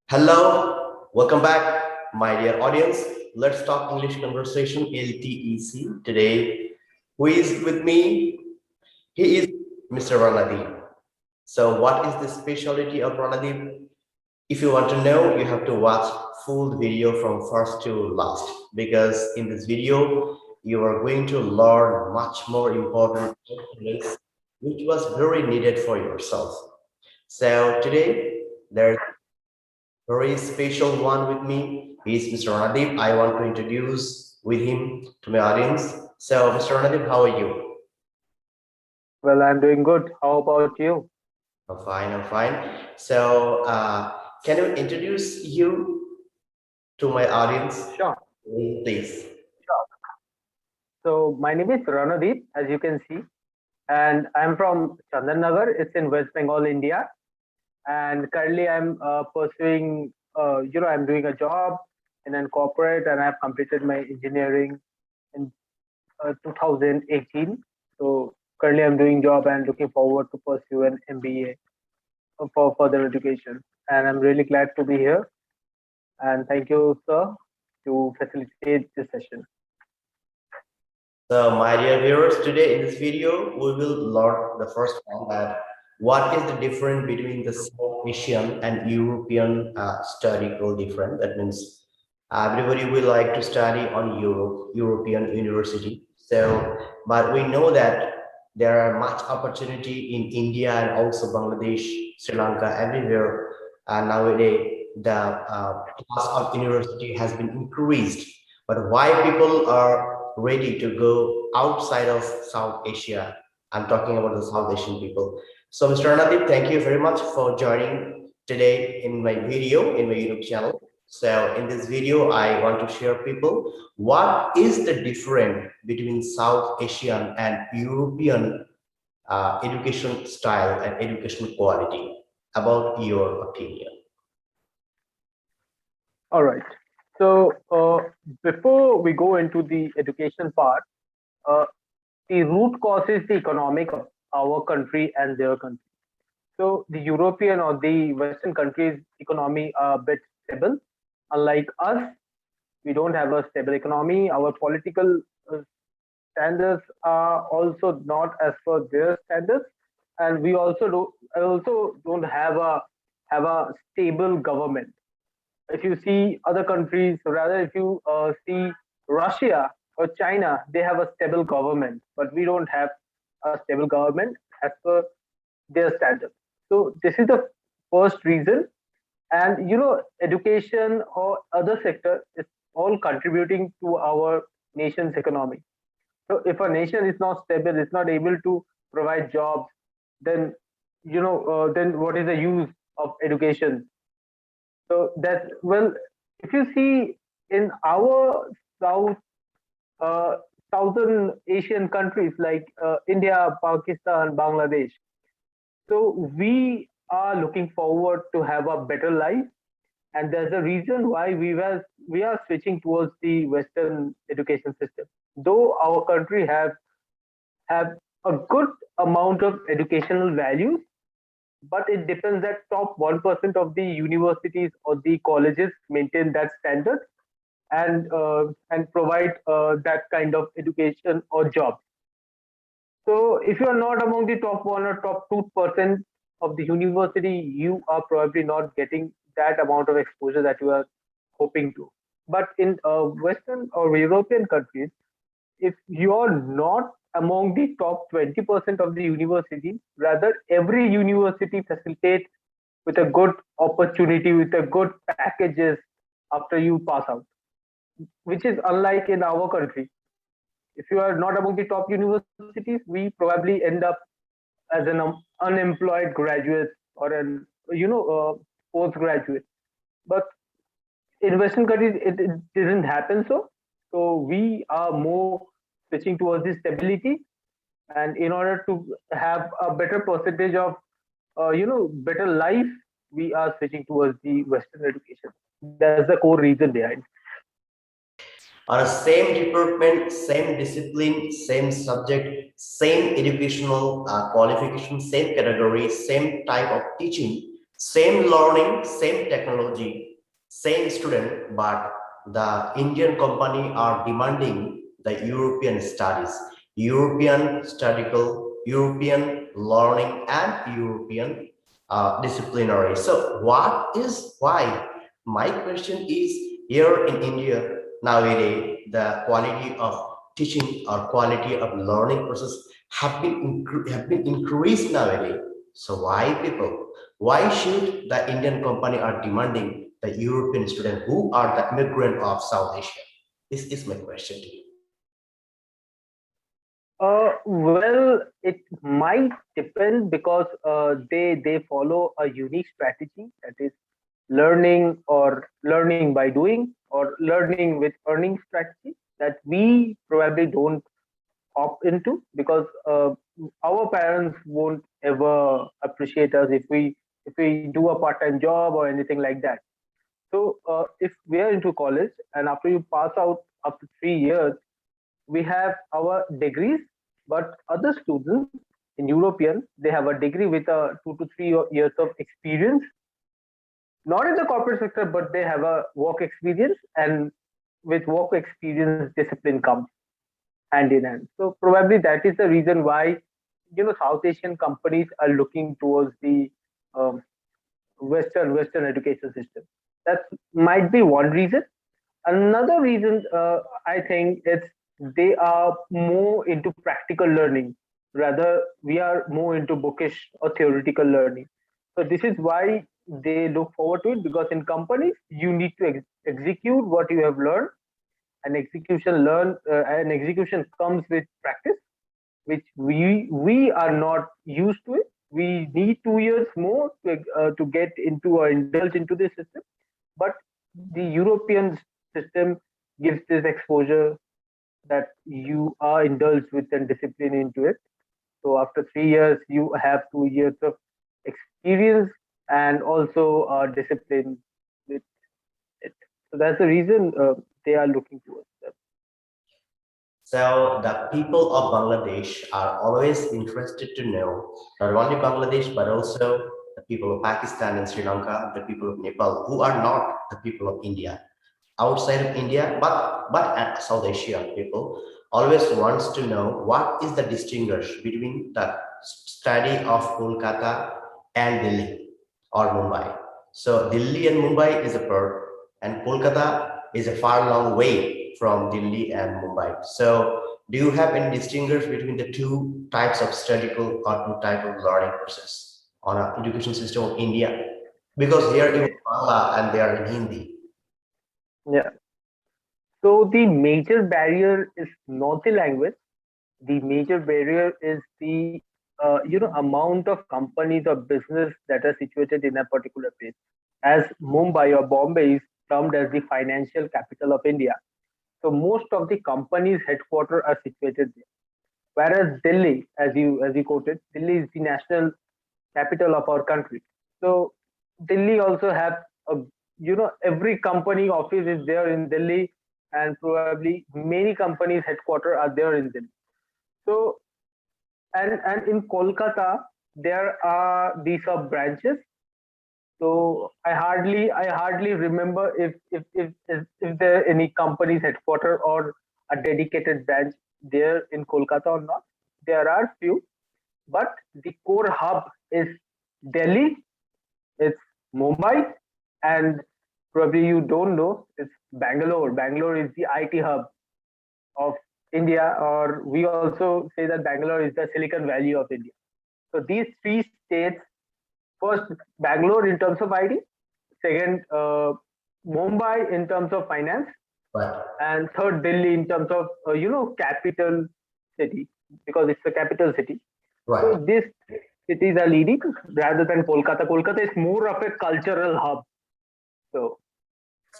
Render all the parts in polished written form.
Hello, welcome back, my dear audience. Let's talk English conversation LTEC. Today, who is with me? He is Mr. Ranadeep. So, what is the specialty of Ranadeep? If you want to know, you have to watch full video from first to last because in this video, you are going to learn much more important things which was very needed for yourself. So today, there's very special one with me. He's Mr. Ranadeep. I want to introduce with him to my audience. So, Mr. Ranadeep, how are you? Well, I'm doing good. How about you? I'm fine. I'm fine. So, can you introduce you to my audience, Sure. please? So, my name is Ranadeep, as you can see, and I'm from Nagar. It's in West Bengal, India. And currently, I'm pursuing, I'm doing a job in a corporate, and I've completed my engineering in 2018. So, currently, I'm doing job and looking forward to pursue an MBA for further education. And I'm really glad to be here. And thank you, sir, to facilitate this session. So, my dear viewers, today in this video, we will learn the first one that what is the difference between the South Asian and European study goal different. That means everybody will like to study on European university. So, but we know that there are much opportunity in India and also Bangladesh, Sri Lanka, everywhere. And nowadays, the class of university has been increased. But why people are ready to go outside of South Asia? I'm talking about the South Asian people. So, Mr. Ranadeep, thank you very much for joining today in my video, in my YouTube channel. So in this video, I want to share people what is the difference between South Asian and European education style and education quality about your opinion. All right. So before we go into the education part, uh, the root cause is the economic of our country and their country. So the European or the Western countries' economy are a bit stable. Unlike us, we don't have a stable economy. Our political standards are also not as per their standards, and we also don't have a stable government. If you see other countries, rather if you see Russia or China, they have a stable government, but we don't have a stable government as per their standards. So this is the first reason. And education or other sector is all contributing to our nation's economy. So if a nation is not stable, is not able to provide jobs, then then what is the use of education? So that, well, if you see in our uh, southern Asian countries like India, Pakistan, Bangladesh, so we are looking forward to have a better life, and there's a reason why we are switching towards the Western education system. Though our country have a good amount of educational values, but it depends that top 1% of the universities or the colleges maintain that standard and provide that kind of education or job. So if you are not among the top 1 or top 2% of the university, you are probably not getting that amount of exposure that you are hoping to. But in Western or European countries, if you're not among the top 20% of the university, rather every university facilitates with a good opportunity, with a good packages after you pass out, which is unlike in our country. If you are not among the top universities, we probably end up as an unemployed graduate or an postgraduate. But in Western countries, it didn't happen so. So we are more switching towards the stability, and in order to have a better percentage of better life, we are switching towards the Western education. That's the core reason behind. On a same department, same discipline, same subject, same educational qualification, same category, same type of teaching, Same learning, same technology, same student, but the Indian company are demanding the European studies, European studical, European learning, and European disciplinary. So, what is why? My question is here in India nowadays, the quality of teaching or quality of learning process have been increased nowadays. So, why people? Why should the Indian company are demanding the European student who are the immigrant of South Asia? This is my question to you. Well, it might depend because they follow a unique strategy, that is learning or learning by doing or learning with earning strategy that we probably don't opt into, because our parents won't ever appreciate us if we do a part-time job or anything like that. So if we are into college and after you pass out after 3 years, we have our degrees, but other students in European, they have a degree with a 2 to 3 years of experience, not in the corporate sector, but they have a work experience, and with work experience, discipline comes hand in hand. So probably that is the reason why South Asian companies are looking towards the um, Western education system. That might be one reason. Another reason, I think, it's they are more into practical learning. Rather, we are more into bookish or theoretical learning. So this is why they look forward to it, because in companies you need to execute what you have learned, and execution comes with practice, which we are not used to it. We need 2 years more to get into or indulge into this system, but the European system gives this exposure that you are indulged with and disciplined into it. So after 3 years, you have 2 years of experience and also discipline with it. So that's the reason they are looking towards them. So the people of Bangladesh are always interested to know not only Bangladesh but also the people of Pakistan and Sri Lanka, the people of Nepal, who are not the people of India, outside of India, but South Asian people always wants to know what is the distinguish between the study of Kolkata and Delhi or Mumbai. So Delhi and Mumbai is a part, and Kolkata is a far long way from Delhi and Mumbai. So do you have any distinguish between the two types of studical or two type of learning process on our education system of India? Because here you Bangla and they are in Hindi. Yeah. So the major barrier is not the language. The major barrier is the amount of companies or business that are situated in a particular place. As Mumbai or Bombay is termed as the financial capital of India, so most of the companies' headquarters are situated there. Whereas Delhi, as you quoted, Delhi is the national capital of our country. So Delhi also have a, every company office is there in Delhi, and probably many companies headquarters are there in Delhi. So and in Kolkata there are these sub branches. So I hardly remember if there are any companies headquarters or a dedicated branch there in Kolkata or not. There are few, but the core hub is Delhi, it's Mumbai, and probably you don't know, it's Bangalore. Bangalore is the IT hub of India, or we also say that Bangalore is the Silicon Valley of India. So these three states, first Bangalore in terms of IT, second Mumbai in terms of finance, Right. and third Delhi in terms of capital city, because it's the capital city. Right. So these cities are leading rather than Kolkata. Kolkata is more of a cultural hub. So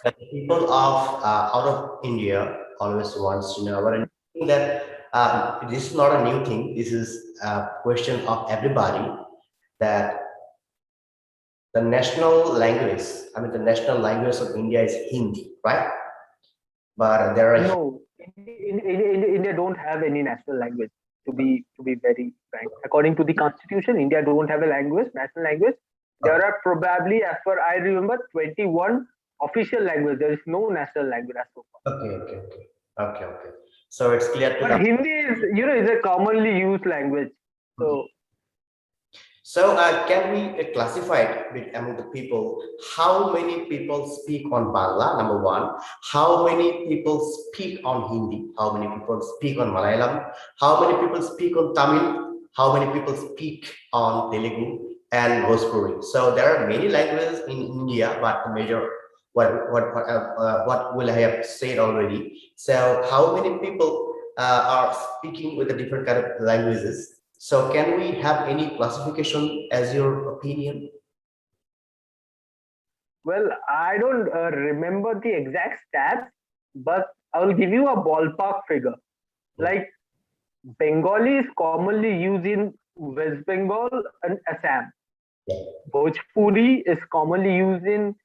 The people of out of India always wants to know, and I think that this is not a new thing. This is a question of everybody that the national language, I mean, the national language of India is Hindi, right? But there are no, India don't have any national language. To be very frank, according to the constitution, India don't have a language, national language. There are probably, as per I remember, 21 official language. There is no national language as so far. Okay, okay, okay, okay, okay. So it's clear to But the. Hindi is, is a commonly used language. So So can we classify it among the people? How many people speak on Bangla? Number one. How many people speak on Hindi? How many people speak on Malayalam? How many people speak on Tamil? How many people speak on Telugu and Bhojpuri? So there are many languages in India, but the major what will I have said already? So how many people are speaking with the different kind of languages? So can we have any classification as your opinion? well, I don't remember the exact stats, but I will give you a ballpark figure. Like Bengali is commonly used in West Bengal and Assam. Yeah, Bhojpuri is commonly used in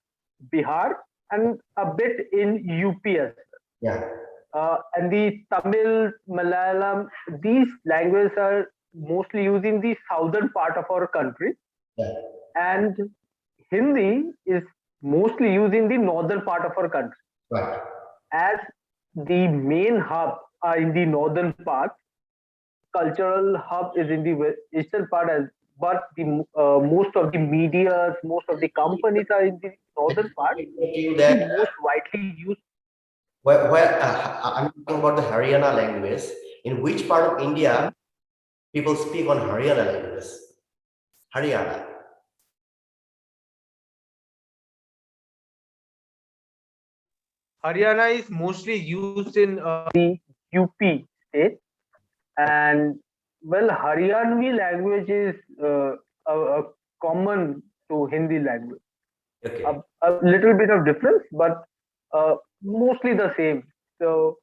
Bihar and a bit in UP as yeah, well. And the Tamil, Malayalam, these languages are mostly used in the southern part of our country, yeah, and Hindi is mostly used in the northern part of our country. right, As the main hub are in the northern part, cultural hub is in the eastern part, as but the most of the medias, most of the companies are in the northern part. you The that most widely used. I'm talking about the Haryana language. In which part of India Mhm. people speak on Haryana language? Haryana. Haryana is mostly used in The UP state, and well, Haryanvi language is common to Hindi language. Okay, A little bit of difference, but mostly the same. So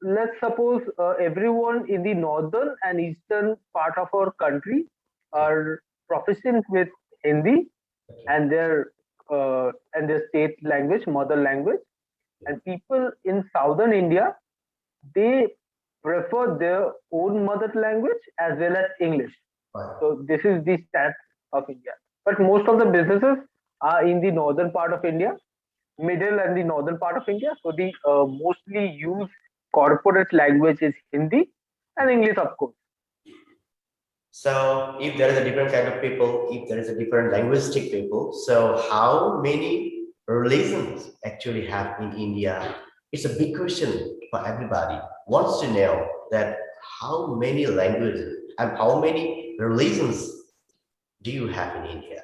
let's suppose everyone in the northern and eastern part of our country are proficient with Hindi okay, and their state language, mother language, and people in southern India, they prefer their own mother language as well as English. right. So this is the stats of India. But most of the businesses are in the northern part of India, middle and the northern part of India. So the mostly used corporate language is Hindi and English, of course. So if there is a different kind of people, if there is a different linguistic people, so how many religions actually have in India? It's a big question for everybody. Wants to know that how many languages and how many religions do you have in India?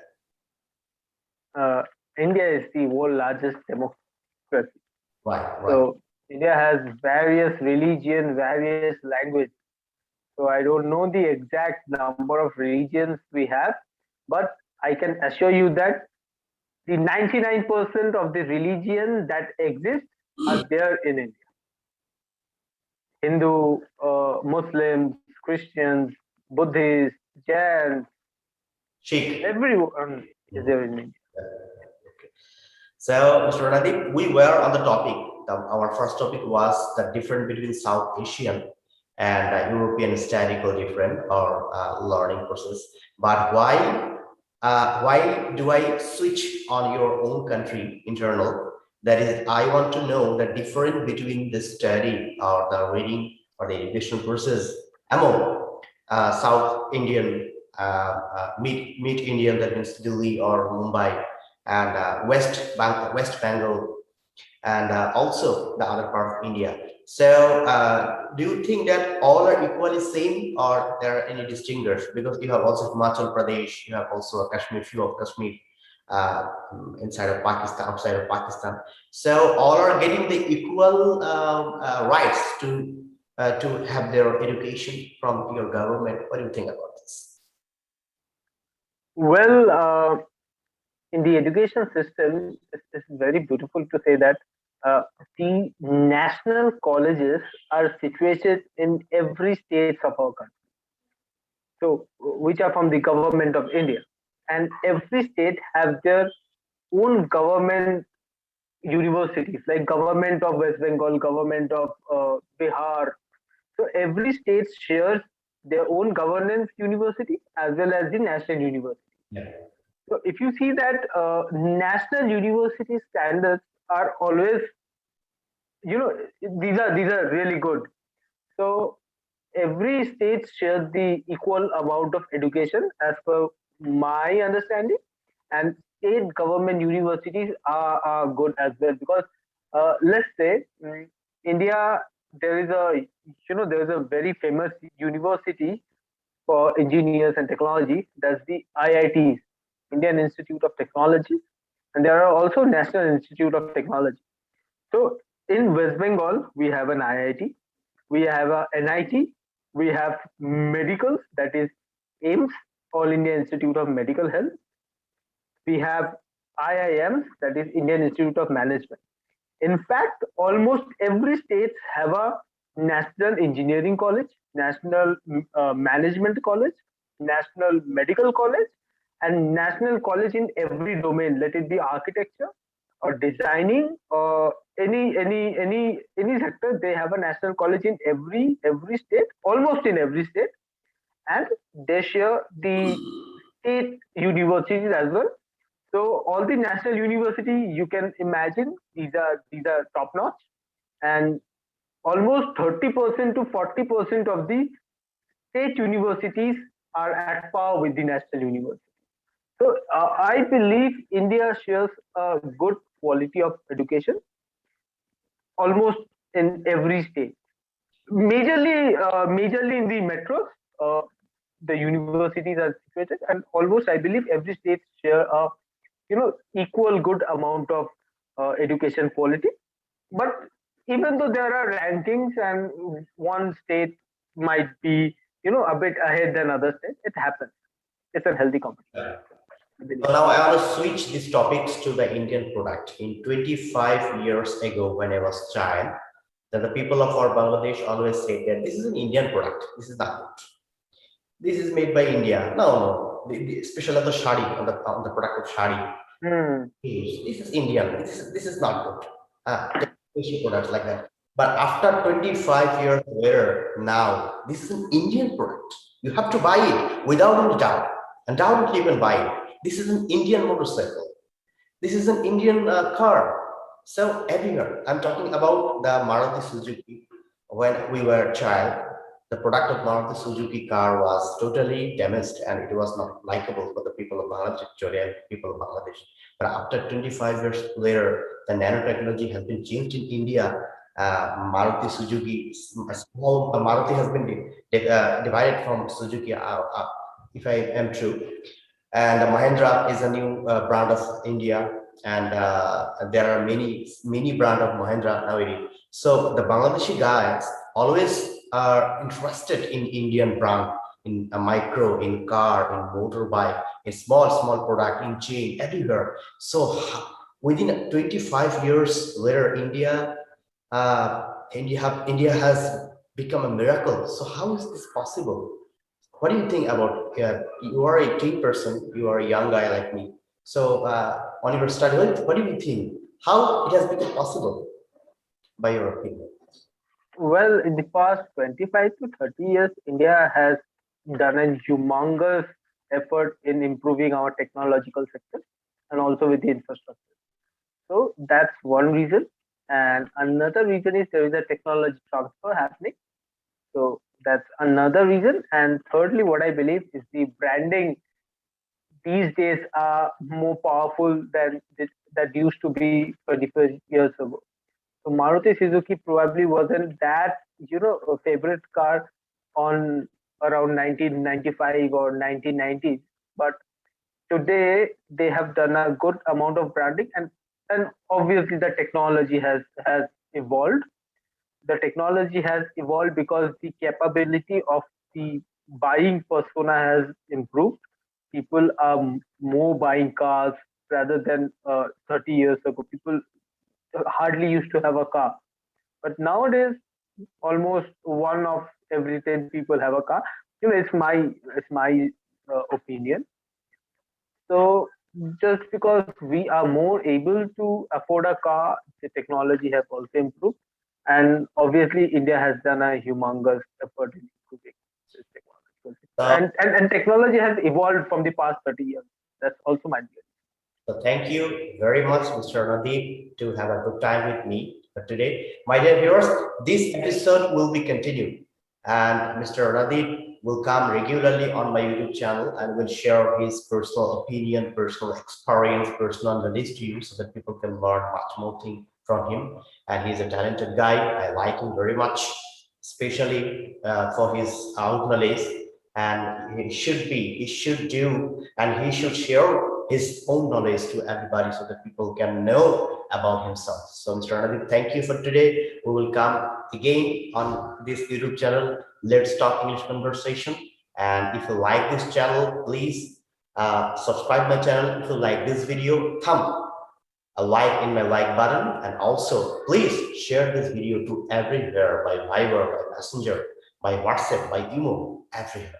Uh, India is the world largest democracy. Right, right. So India has various religion, various language. So I don't know the exact number of religions we have, but I can assure you that the 99% of the religion that exists are there in India. Hindu, Muslims, Christians, Buddhists, Jains, Sheikh. everyone is Mhm. there in India. So, Mr. Ranadeep, we were on the topic. Our first topic was the difference between South Asian and European statistical different or learning process. But why do I switch on your own country internal? That is, I want to know the difference between the study or the reading or the education process among South Indian, mid Indian, that means Delhi or Mumbai, and West Bengal, and also the other part of India. So, do you think that all are equally same, or there are any distinguished? Because you have also Himachal Pradesh, you have also a Kashmir, few of Kashmir uh, inside of Pakistan, outside of Pakistan. So, all are getting the equal rights to have their education from your government. What do you think about this? Well, in the education system, it's very beautiful to say that uh, the national colleges are situated in every state of our country. So, which are from the government of India, and every state have their own government universities, like government of West Bengal, government of Bihar. So every state shares their own governance university as well as the national university. Yeah. So if you see that national university standards are always, you know, these are really good. So every state shares the equal amount of education as per my understanding, and state government universities are good as well, because let's say India, there is a, there is a very famous university for engineers and technology. That's the IITs, Indian Institute of Technology, and there are also National Institute of Technology. So in West Bengal, we have an IIT, we have a NIT, we have medicals, that is AIMS, All India Institute of Medical Health. We have IIMs, that is Indian Institute of Management. In fact, almost every state have a national engineering college, national management college, national medical college, and national college in every domain. Let it be architecture or designing or any sector. They have a national college in every state, almost in every state, and they share the state universities as well. So all the national university, you can imagine, these are top notch, and almost 30% to 40% of the state universities are at par with the national university. So I believe India shares a good quality of education almost in every state. Majorly in the metros, uh, the universities are situated, and almost I believe every state share a equal good amount of education quality. But even though there are rankings and one state might be a bit ahead than other states, it happens. It's a healthy competition, I believe. So now I want to switch these topics to the Indian product. In 25 years ago, when I was child, that the people of our Bangladesh always say that this is an Indian product. This is not good. This is made by India. No, no. Especially the shari, on the product of shari. Hmm. This is Indian. This is not good. Asian products like that. But after 25 years later, now this is an Indian product. You have to buy it without any doubt. Undoubtedly, you can buy it. This is an Indian motorcycle. This is an Indian car. So everywhere, I'm talking about the Maruti Suzuki. When we were a child, the product of Maruti Suzuki car was totally damaged and it was not likable for the people of Bangladesh, actually, and people of Bangladesh. But after 25 years later, the nanotechnology has been changed in India. Maruti Suzuki, a small Maruti has been divided from Suzuki, if I am true, and Mahindra is a new brand of India, and there are many brand of Mahindra nowadays. So the Bangladeshi guys always are interested in Indian brand, in a micro, in car, in motorbike, in small product, in chain, everywhere. So within 25 years later, India has become a miracle. So how is this possible? What do you think about? You are a teen person. You are a young guy like me. So on your study, what do you think? How it has become possible, by your opinion? Well, in the past 25 to 30 years, India has done a humongous effort in improving our technological sector and also with the infrastructure. So that's one reason. And another reason is there is a technology transfer happening. So that's another reason. And thirdly, what I believe is the branding these days are more powerful than that used to be 25 years ago. So Maruti Suzuki probably wasn't that, a favorite car on around 1995 or 1990s. But today they have done a good amount of branding, and obviously the technology has evolved. The technology has evolved because the capability of the buying persona has improved. People are more buying cars rather than 30 years ago. People hardly used to have a car, but nowadays almost one of every 10 people have a car. It's my opinion. So just because we are more able to afford a car, the technology has also improved, and obviously India has done a humongous effort in improving this technological sector. So And technology has evolved from the past 30 years. That's also my belief. So thank you very much, Mr. Ranadeep, to have a good time with me today. My dear viewers, this episode will be continued, and Mr. Ranadeep will come regularly on my YouTube channel and will share his personal opinion, personal experience, personal knowledge to you, so that people can learn much more thing from him. And he's a talented guy. I like him very much, especially for his out knowledge. And he should do, and he should share his own knowledge to everybody so that people can know about himself. So, Mr. Anadip, thank you for today. We will come again on this YouTube channel, Let's Talk English Conversation. And if you like this channel, please subscribe my channel. If you like this video, thumb a like in my like button, and also please share this video to everywhere by Viber, by Messenger, by WhatsApp, by email, everywhere.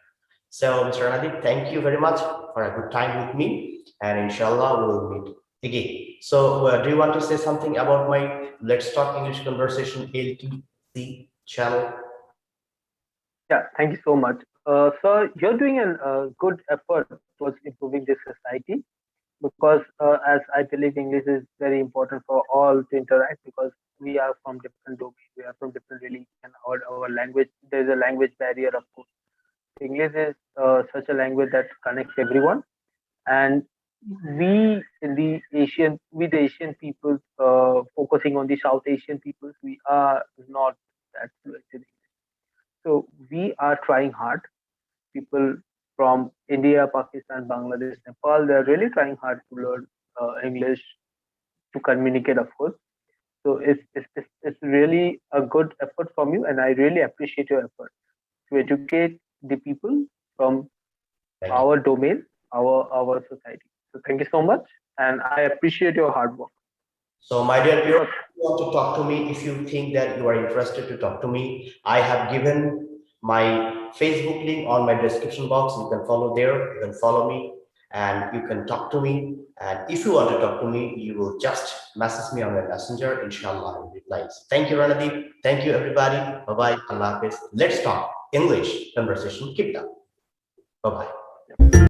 So, Mr. Ranadeep, thank you very much for a good time with me, and inshallah, we will meet again. So, do you want to say something about my Let's Talk English Conversation LTC channel? Yeah, thank you so much. Sir, you're doing a good effort towards improving this society because, as I believe, English is very important for all to interact because we are from different domains, we are from different religion, our language, there's a language barrier, of course. English is such a language that connects everyone, and we in the Asian, with the Asian peoples, focusing on the South Asian peoples, we are not that fluent in English. So we are trying hard. People from India, Pakistan, Bangladesh, Nepal, they're really trying hard to learn English to communicate, of course. So it's really a good effort from you, and I really appreciate your effort to educate the people from Thank you. our domain, our society. So thank you so much, and I appreciate your hard work. So, my dear viewers, Because if you want to talk to me, if you think that you are interested to talk to me, I have given my Facebook link on my description box. You can follow there, you can follow me, and you can talk to me. And if you want to talk to me, you will just message me on my messenger. Inshallah, I will reply. So thank you, Ranadeep. Thank you, everybody. Bye bye. Allah Hafiz. Let's talk English conversation. Keep it up. Bye bye.